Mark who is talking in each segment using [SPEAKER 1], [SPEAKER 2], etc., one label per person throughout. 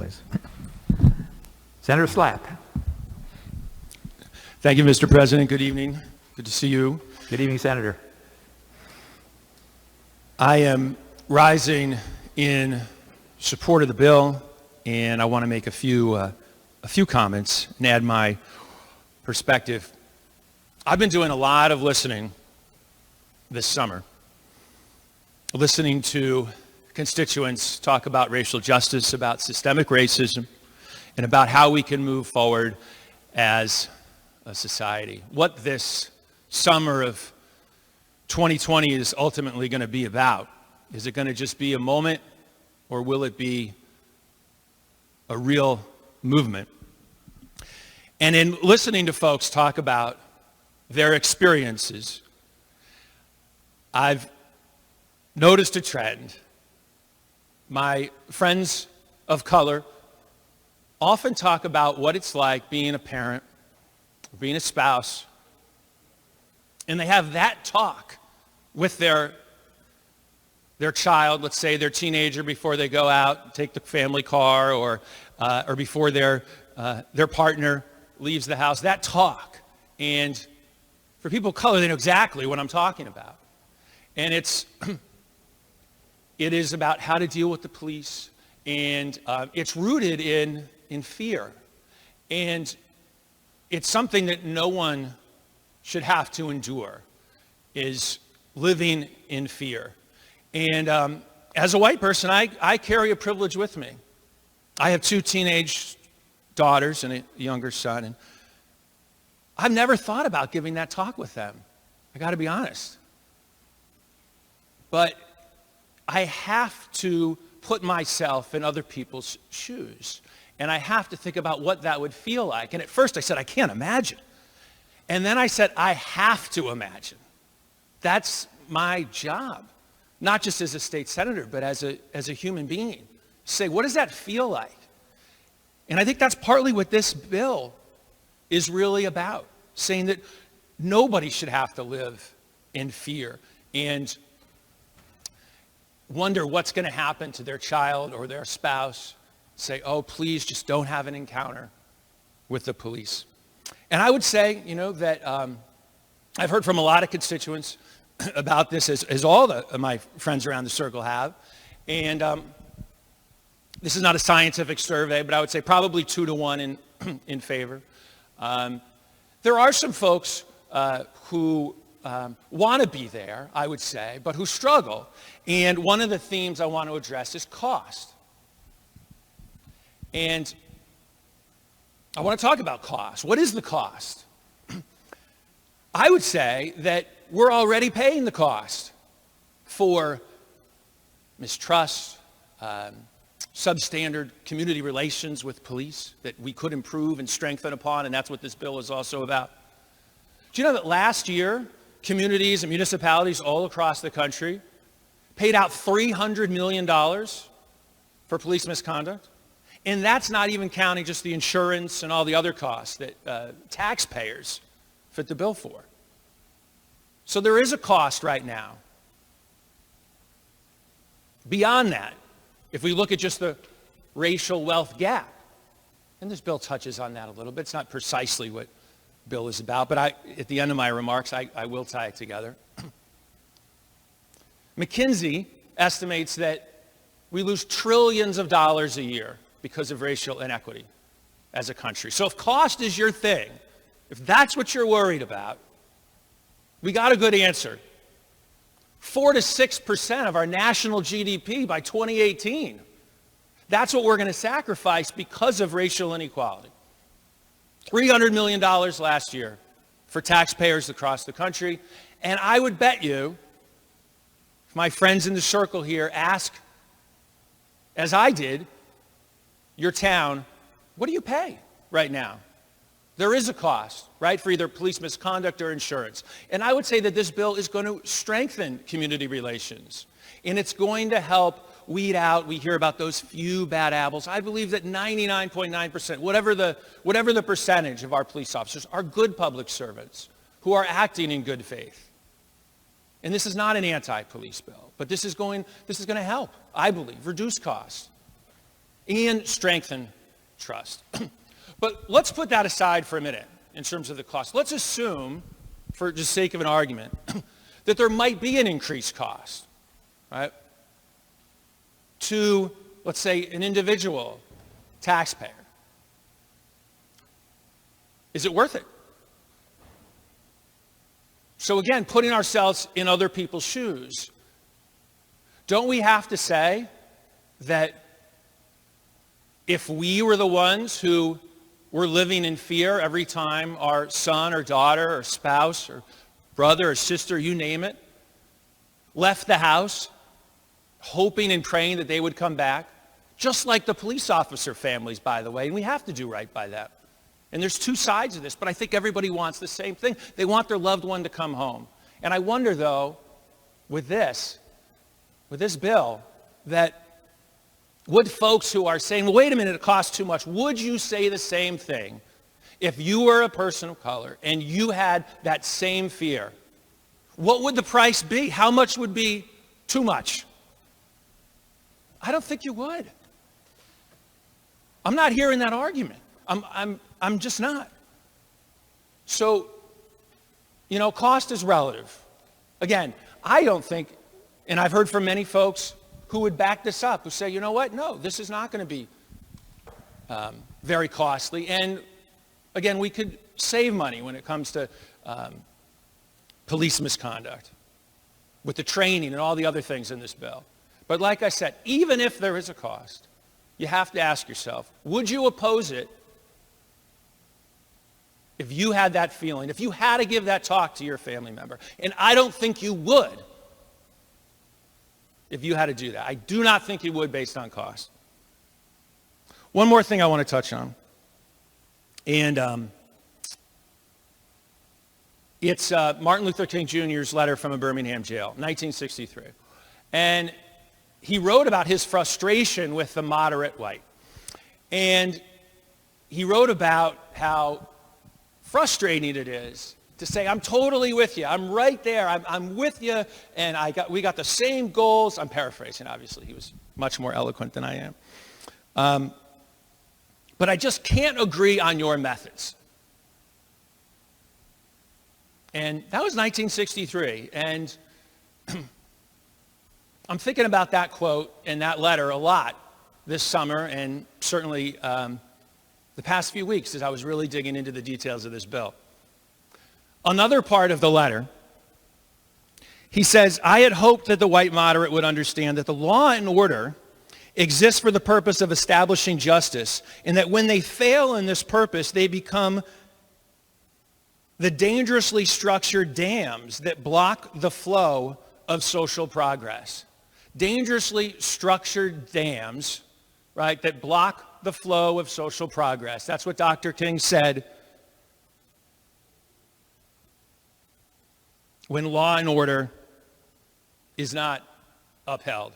[SPEAKER 1] please. Senator Slapp.
[SPEAKER 2] Thank you, Mr. President. Good evening. Good to see you.
[SPEAKER 1] Good evening, Senator.
[SPEAKER 2] I am rising in support of the bill, and I want to make a few comments and add my perspective. I've been doing a lot of listening this summer, listening to constituents talk about racial justice, about systemic racism, and about how we can move forward as a society. What this summer of 2020 is ultimately going to be about. Is it going to just be a moment, or will it be a real movement? And in listening to folks talk about their experiences, I've noticed a trend. My friends of color often talk about what it's like being a parent, being a spouse, and they have that talk with their child, let's say their teenager, before they go out, take the family car, or before their partner leaves the house. That talk, and for people of color, they know exactly what I'm talking about. And it is about how to deal with the police, and it's rooted in fear. And it's something that no one should have to endure, is living in fear. And as a white person, I carry a privilege with me. I have 2 teenage daughters and a younger son, and I've never thought about giving that talk with them. I got to be honest. But I have to put myself in other people's shoes, and I have to think about what that would feel like. And at first I said, I can't imagine. And then I said, I have to imagine. That's my job, not just as a state senator, but as a human being. Say, what does that feel like? And I think that's partly what this bill is really about, saying that nobody should have to live in fear and wonder what's going to happen to their child or their spouse. Say, oh, please just don't have an encounter with the police. And I would say, that I've heard from a lot of constituents about this, as all of my friends around the circle have. And this is not a scientific survey, but I would say probably 2 to 1 in favor. There are some folks who want to be there, I would say, but who struggle. And one of the themes I want to address is cost. And I want to talk about cost. What is the cost? I would say that we're already paying the cost for mistrust, substandard community relations with police that we could improve and strengthen upon, and that's what this bill is also about. Do you know that last year, communities and municipalities all across the country paid out $300 million for police misconduct? And that's not even counting just the insurance and all the other costs that taxpayers fit the bill for. So there is a cost right now. Beyond that, if we look at just the racial wealth gap, and this bill touches on that a little bit. It's not precisely what the bill is about, but at the end of my remarks, I will tie it together. McKinsey estimates that we lose trillions of dollars a year because of racial inequity as a country. So if cost is your thing, if that's what you're worried about, we got a good answer. 4 to 6% of our national GDP by 2018. That's what we're going to sacrifice because of racial inequality. $300 million last year for taxpayers across the country. And I would bet you, if my friends in the circle here ask, as I did, your town, what do you pay right now? There is a cost, right, for either police misconduct or insurance. And I would say that this bill is going to strengthen community relations. And it's going to help weed out, we hear about those few bad apples. I believe that 99.9%, whatever the percentage of our police officers, are good public servants who are acting in good faith. And this is not an anti-police bill, but this is going to help, I believe, reduce costs. and strengthen trust. But let's put that aside for a minute in terms of the cost. Let's assume, for just sake of an argument, that there might be an increased cost, right, to, let's say, an individual taxpayer. Is it worth it? So again, putting ourselves in other people's shoes, don't we have to say that if we were the ones who were living in fear every time our son or daughter or spouse or brother or sister, you name it, left the house, hoping and praying that they would come back, just like the police officer families, by the way, and we have to do right by that. And there's two sides of this, but I think everybody wants the same thing. They want their loved one to come home. And I wonder, though, with this bill, that would folks who are saying, well, wait a minute, it costs too much, would you say the same thing if you were a person of color and you had that same fear? What would the price be? How much would be too much? I don't think you would. I'm not hearing that argument. I'm just not. So, cost is relative. Again, I don't think, and I've heard from many folks who would back this up, who say, you know what, no, this is not going to be very costly. And again, we could save money when it comes to police misconduct with the training and all the other things in this bill. But like I said, even if there is a cost, you have to ask yourself, would you oppose it if you had that feeling, if you had to give that talk to your family member? And I don't think you would if you had to do that. I do not think you would based on cost. One more thing I want to touch on. And it's Martin Luther King Jr.'s letter from a Birmingham jail, 1963. And he wrote about his frustration with the moderate white. And he wrote about how frustrating it is to say, I'm totally with you. I'm right there. I'm with you. And we got the same goals. I'm paraphrasing, obviously. He was much more eloquent than I am. But I just can't agree on your methods. And that was 1963. And I'm thinking about that quote and that letter a lot this summer, and certainly the past few weeks as I was really digging into the details of this bill. Another part of the letter, he says, I had hoped that the white moderate would understand that the law and order exists for the purpose of establishing justice, and that when they fail in this purpose, they become the dangerously structured dams that block the flow of social progress. Dangerously structured dams, right, that block the flow of social progress. That's what Dr. King said when law and order is not upheld.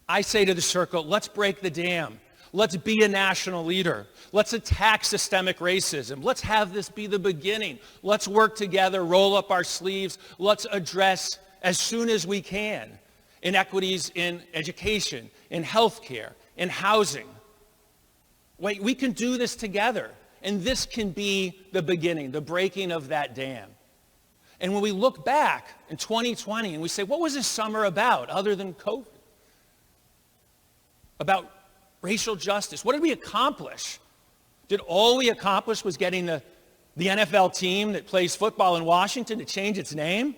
[SPEAKER 2] I say to the circle, let's break the dam. Let's be a national leader. Let's attack systemic racism. Let's have this be the beginning. Let's work together, roll up our sleeves. Let's address as soon as we can inequities in education, in healthcare, in housing. Wait, we can do this together. And this can be the beginning, the breaking of that dam. And when we look back in 2020 and we say, what was this summer about other than COVID? About racial justice. What did we accomplish? Did all we accomplish was getting the NFL team that plays football in Washington to change its name?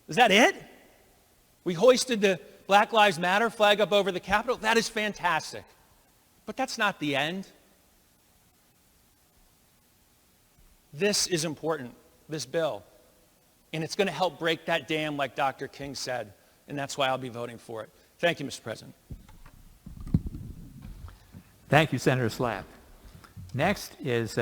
[SPEAKER 2] Is that it? We hoisted the Black Lives Matter flag up over the Capitol. That is fantastic. But that's not the end. This is important, this bill. And it's going to help break that dam like Dr. King said. And that's why I'll be voting for it. Thank you, Mr. President.
[SPEAKER 1] Thank you, Senator Slapp. Next is